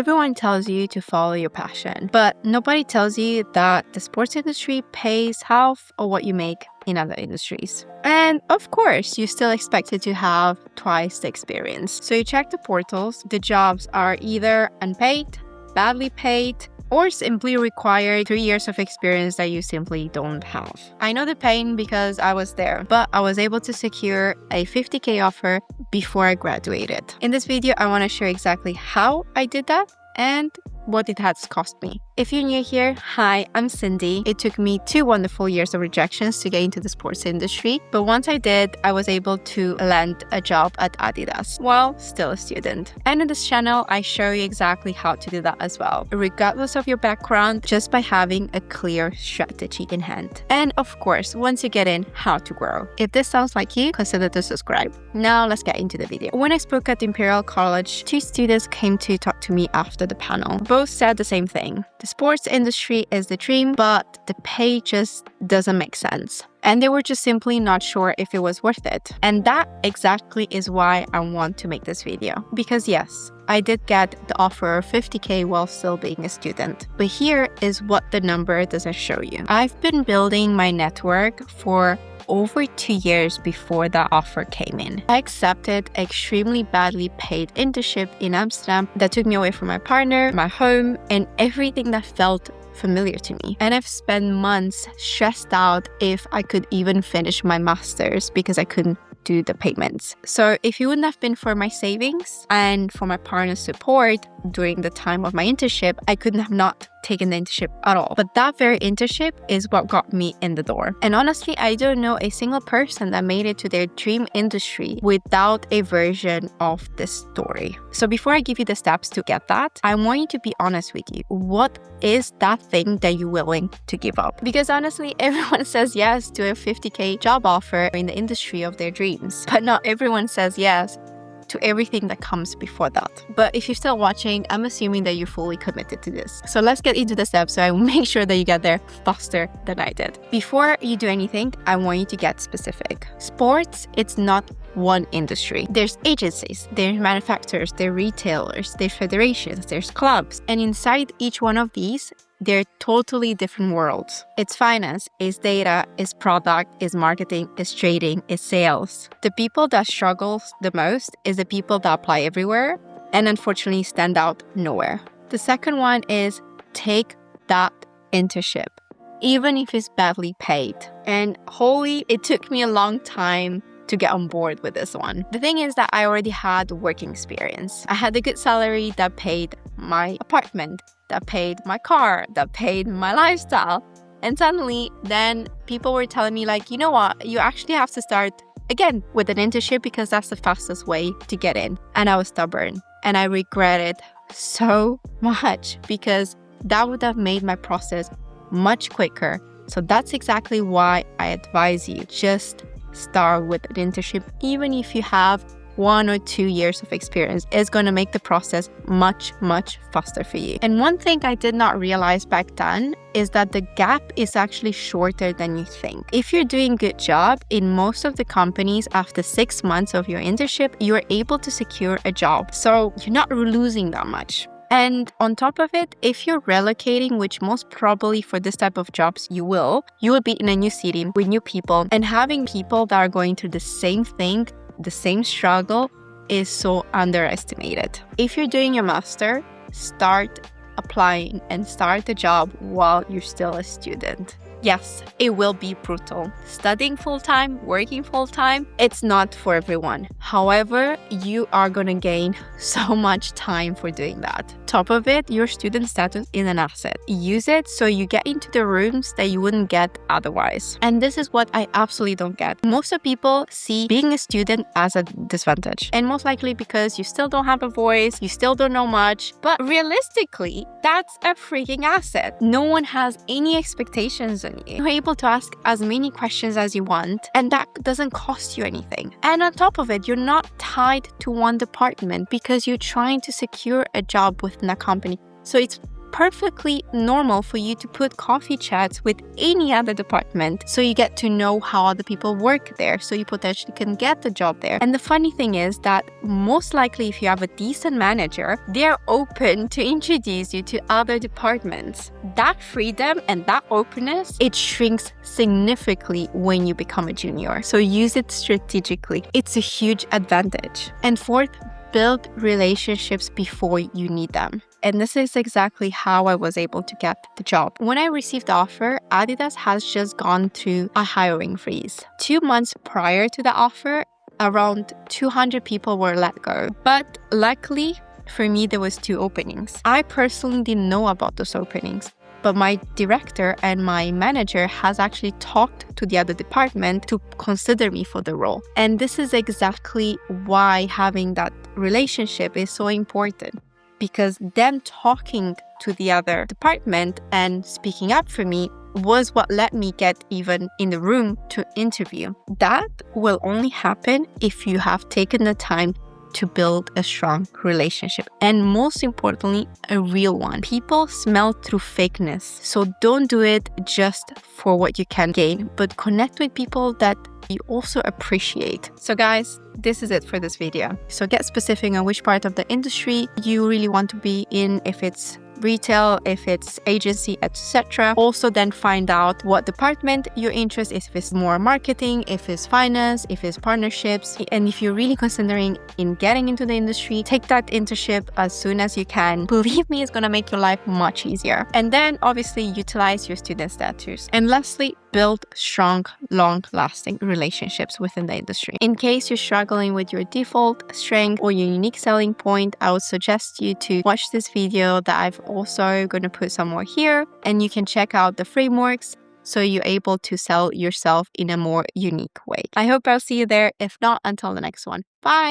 Everyone tells you to follow your passion, but nobody tells you that the sports industry pays half of what you make in other industries. And of course, you're still expected to have twice the experience. So you check the portals, the jobs are either unpaid, badly paid, or simply require 3 years of experience that you simply don't have. I know the pain because I was there, but I was able to secure a 50K offer before I graduated. In this video, I want to share exactly how I did that and what it has cost me. If you're new here, hi, I'm Cindy. It took me 2 wonderful years of rejections to get into the sports industry, but once I did, I was able to land a job at Adidas while still a student. And in this channel, I show you exactly how to do that as well, regardless of your background, just by having a clear strategy in hand. And of course, once you get in, how to grow. If this sounds like you, consider to subscribe. Now let's get into the video. When I spoke at Imperial College, 2 students came to talk to me after the panel. Both said the same thing. The sports industry is the dream, but the pay just doesn't make sense. And they were just simply not sure if it was worth it. And that exactly is why I want to make this video. Because yes, I did get the offer of 50K while still being a student. But here is what the number doesn't show you. I've been building my network for over 2 years before that offer came in. I accepted an extremely badly paid internship in Amsterdam that took me away from my partner, my home, and everything that felt familiar to me. And I've spent months stressed out if I could even finish my master's because I couldn't do the payments. So if it wouldn't have been for my savings and for my partner's support during the time of my internship, I couldn't have not taken the internship at all. But that very internship is what got me in the door. And honestly, I don't know a single person that made it to their dream industry without a version of this story. So before I give you the steps to get that, I want you to be honest with you. What is that thing that you're willing to give up? Because honestly, everyone says yes to a 50K job offer in the industry of their dreams, but not everyone says yes to everything that comes before that. But if you're still watching, I'm assuming that you're fully committed to this. So let's get into the steps so I will make sure that you get there faster than I did. Before you do anything, I want you to get specific. Sports, it's not one industry. There's agencies, there's manufacturers, there's retailers, there's federations, there's clubs. And inside each one of these, they're totally different worlds. It's finance, it's data, it's product, it's marketing, it's trading, it's sales. The people that struggle the most is the people that apply everywhere and unfortunately stand out nowhere. The second one is take that internship, even if it's badly paid. And holy, it took me a long time to get on board with this one. The thing is that I already had working experience. I had a good salary that paid my apartment, that paid my car, that paid my lifestyle. And suddenly, then people were telling me like, you know what, you actually have to start again with an internship because that's the fastest way to get in. And I was stubborn and I regret it so much because that would have made my process much quicker. So that's exactly why I advise you, just start with an internship. Even if you have 1 or 2 years of experience, is going to make the process much faster for you. And one thing I did not realize back then is that the gap is actually shorter than you think. If you're doing a good job in most of the companies, after 6 months of your internship, you're able to secure a job. So you're not losing that much. And on top of it, if you're relocating, which most probably for this type of jobs you will be in a new city with new people, and having people that are going through the same thing, the same struggle, is so underestimated. If you're doing your master, start applying and start the job while you're still a student. Yes, it will be brutal. Studying full-time, working full-time, it's not for everyone. However, you are going to gain so much time for doing that. Top of it, your student status is an asset. Use it so you get into the rooms that you wouldn't get otherwise. And this is what I absolutely don't get. Most of people see being a student as a disadvantage. And most likely because you still don't have a voice, you still don't know much. But realistically, that's a freaking asset. No one has any expectations on you. You're able to ask as many questions as you want, and that doesn't cost you anything. And on top of it, you're not tied to one department because you're trying to secure a job within a company. So it's perfectly normal for you to put coffee chats with any other department so you get to know how other people work there, so you potentially can get the job there. And the funny thing is that most likely if you have a decent manager, they're open to introduce you to other departments. That freedom and that openness, it shrinks significantly when you become a junior. So use it strategically. It's a huge advantage. And fourth, build relationships before you need them. And this is exactly how I was able to get the job. When I received the offer, Adidas has just gone through a hiring freeze. 2 months prior to the offer, around 200 people were let go. But luckily for me, there was 2 openings. I personally didn't know about those openings, but my director and my manager has actually talked to the other department to consider me for the role. And this is exactly why having that relationship is so important, because them talking to the other department and speaking up for me was what let me get even in the room to interview. That will only happen if you have taken the time to build a strong relationship, and most importantly, a real one. People smell through fakeness, so don't do it just for what you can gain, but connect with people that you also appreciate. So guys, this is it for this video. So get specific on which part of the industry you really want to be in, if it's retail, if it's agency, etc. Also then find out what department your interest is, if it's more marketing, if it's finance, if it's partnerships. And if you're really considering in getting into the industry, take that internship as soon as you can. Believe me, it's going to make your life much easier. And then obviously utilize your student status. And lastly, build strong, long-lasting relationships within the industry. In case you're struggling with your default strength or your unique selling point, I would suggest you to watch this video that I've also going to put somewhere here, and you can check out the frameworks so you're able to sell yourself in a more unique way. I hope I'll see you there. If not, until the next one. Bye!